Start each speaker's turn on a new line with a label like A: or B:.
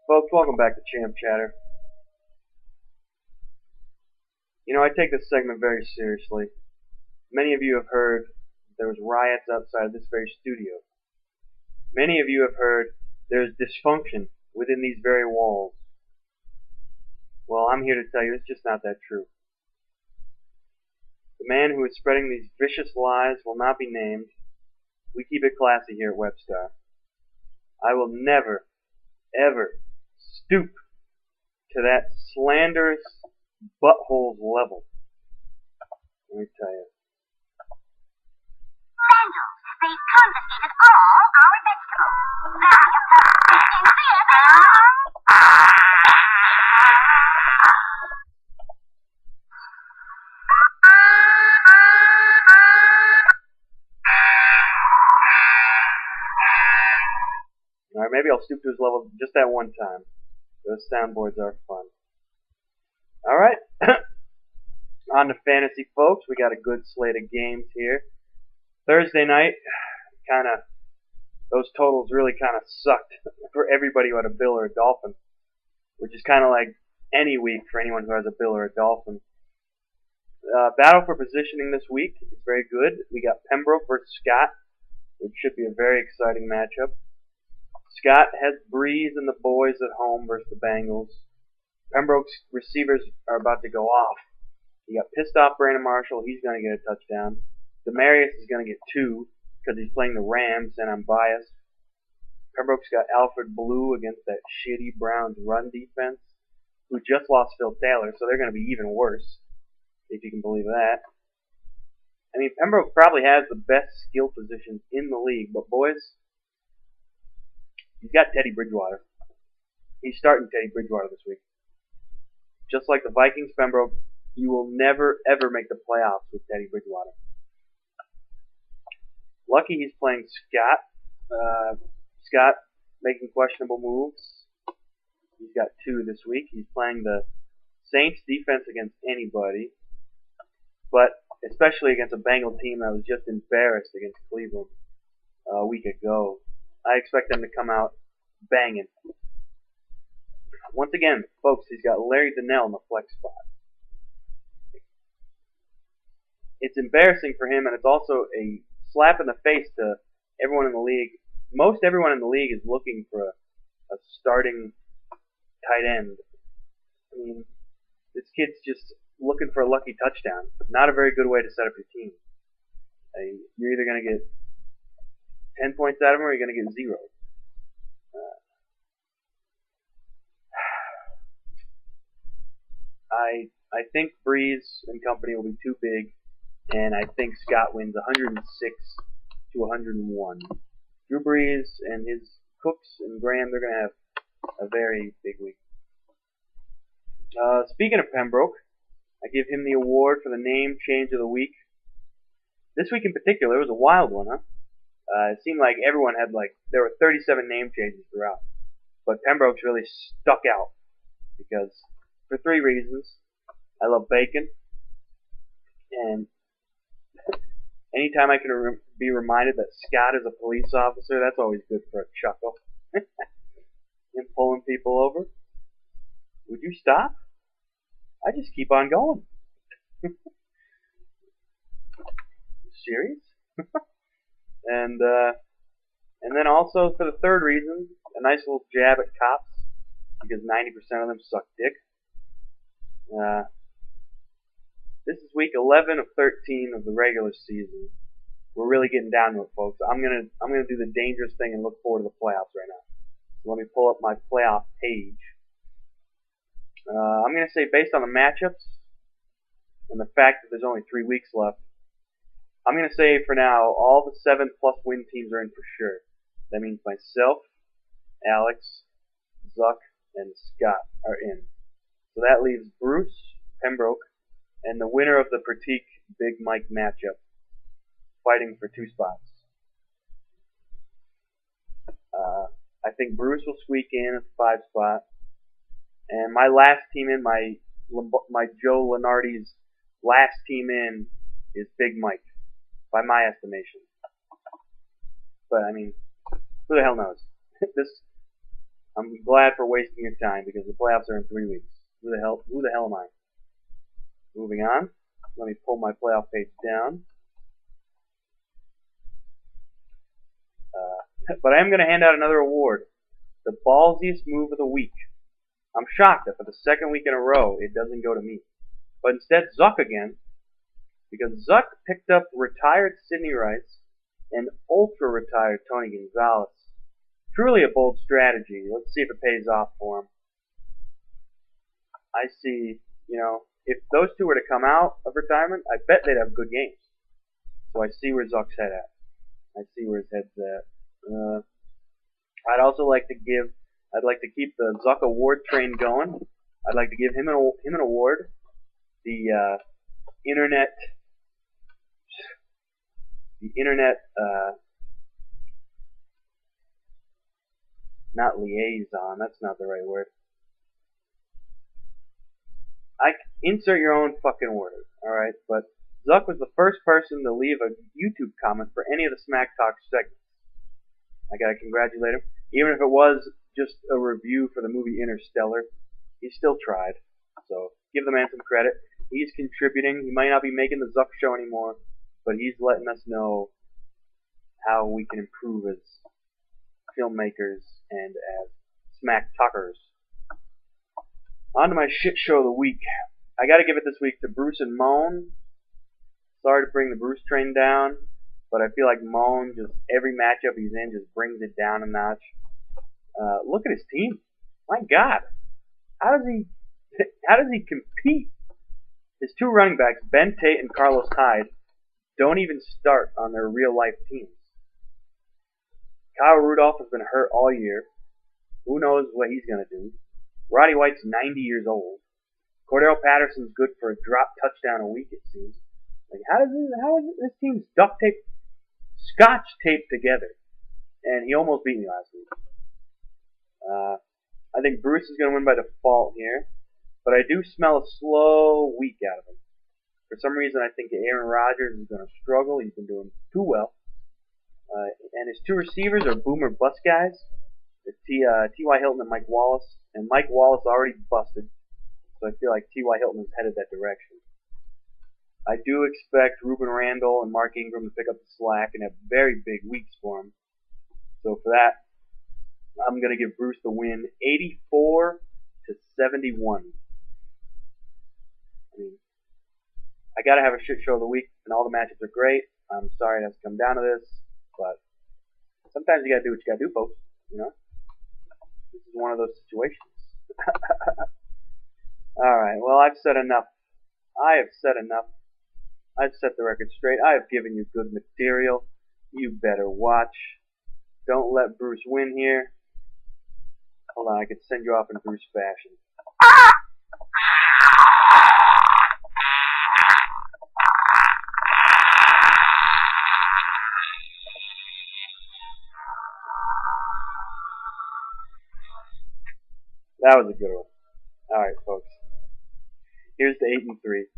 A: Folks, welcome back to Champ Chatter. You know, I take this segment very seriously. Many of you have heard there was riots outside this very studio. Many of you have heard there's dysfunction within these very walls. Well, I'm here to tell you it's just not that true. The man who is spreading these vicious lies will not be named. We keep it classy here at Webstar. I will never, ever stoop to that slanderous butthole's level. Let me tell you.
B: Vandals, they've confiscated all our vegetables.
A: Alright, maybe I'll stoop to his level just that one time. Those soundboards are fun. Alright, on to fantasy, folks. We got a good slate of games here. Thursday night, those totals really kind of sucked for everybody who had a Bill or a Dolphin, which is kind of like any week for anyone who has a Bill or a Dolphin. Battle for positioning this week is very good. We got Pembroke versus Scott, which should be a very exciting matchup. Scott has Breeze and the boys at home versus the Bengals. Pembroke's receivers are about to go off. You got pissed off Brandon Marshall. He's going to get a touchdown. Demarius is going to get 2 because he's playing the Rams, and I'm biased. Pembroke's got Alfred Blue against that shitty Browns run defense, who just lost Phil Taylor, so they're going to be even worse, if you can believe that. I mean, Pembroke probably has the best skill positions in the league, but boys, he's got Teddy Bridgewater. He's starting Teddy Bridgewater this week. Just like the Vikings, Pembroke, you will never, ever make the playoffs with Teddy Bridgewater. Lucky he's playing Scott. Scott making questionable moves. He's got 2 this week. He's playing the Saints defense against anybody, but especially against a Bengal team that was just embarrassed against Cleveland a week ago. I expect them to come out banging. Once again, folks, he's got Larry Donnell in the flex spot. It's embarrassing for him, and it's also a slap in the face to everyone in the league. Most everyone in the league is looking for a starting tight end. I mean, this kid's just looking for a lucky touchdown. Not a very good way to set up your team. You're either going to get 10 points out of him or you're going to get 0. I think Breeze and company will be too big, and I think Scott wins 106 to 101. Drew Brees and his Cooks and Graham, they're going to have a very big week. Speaking of Pembroke, I give him the award for the name change of the week. This week in particular, it was a wild one, huh? It seemed like everyone had there were 37 name changes throughout. But Pembroke's really stuck out because, for 3 reasons. I love bacon, and anytime I can be reminded that Scott is a police officer, that's always good for a chuckle. Him pulling people over. Would you stop? I just keep on going. Serious? And then also for the 3rd reason, a nice little jab at cops, because 90% of them suck dick. This is week 11 of 13 of the regular season. We're really getting down to it, folks. I'm gonna do the dangerous thing and look forward to the playoffs right now. So let me pull up my playoff page. I'm gonna say based on the matchups and the fact that there's only 3 weeks left, I'm gonna say for now all the 7+ win teams are in for sure. That means myself, Alex, Zuck, and Scott are in. So that leaves Bruce, Pembroke, and the winner of the Pratik Big Mike matchup fighting for 2 spots. I think Bruce will squeak in at the 5 spot, and my last team in, my Joe Lenardi's last team in, is Big Mike, by my estimation. But I mean, who the hell knows? I'm glad for wasting your time because the playoffs are in 3 weeks. Who the hell am I? Moving on. Let me pull my playoff page down. But I am going to hand out another award. The ballsiest move of the week. I'm shocked that for the second week in a row, it doesn't go to me. But instead, Zuck again. Because Zuck picked up retired Sidney Rice and ultra-retired Tony Gonzalez. Truly a bold strategy. Let's see if it pays off for him. I see, if those two were to come out of retirement, I bet they'd have good games. So I see where Zuck's head at. I see where his head's at. I'd also like to keep the Zuck award train going. I'd like to give him an award. The internet, not liaison. That's not the right word. Insert your own fucking word, alright? But Zuck was the first person to leave a YouTube comment for any of the Smack Talk segments. I gotta congratulate him. Even if it was just a review for the movie Interstellar, he still tried. So, give the man some credit. He's contributing. He might not be making the Zuck show anymore, but he's letting us know how we can improve as filmmakers and as Smack Talkers. On to my shit show of the week. I gotta give it this week to Bruce and Moan. Sorry to bring the Bruce train down, but I feel like Moan, just every matchup he's in, just brings it down a notch. Look at his team. My God. How does he compete? His two running backs, Ben Tate and Carlos Hyde, don't even start on their real-life teams. Kyle Rudolph has been hurt all year. Who knows what he's going to do? Roddy White's 90 years old. Cordell Patterson's good for a drop touchdown a week, it seems. Like, how is this team's duct tape, scotch taped together? And he almost beat me last week. I think Bruce is going to win by default here, but I do smell a slow week out of him. For some reason, I think Aaron Rodgers is going to struggle. He's been doing too well. And his two receivers are boomer bust guys. It's T.Y. Hilton and Mike Wallace. And Mike Wallace already busted, so I feel like T.Y. Hilton is headed that direction. I do expect Ruben Randall and Mark Ingram to pick up the slack and have very big weeks for him. So for that, I'm going to give Bruce the win, 84-71. I mean, I got to have a shit show of the week, and all the matchups are great. I'm sorry it has to come down to this, but sometimes you got to do what you got to do, folks. This is one of those situations. Alright, well, I've said enough. I have said enough. I've set the record straight. I have given you good material. You better watch. Don't let Bruce win here. Hold on, I could send you off in Bruce fashion. That was a good one. Alright, folks. Here's the 8-3.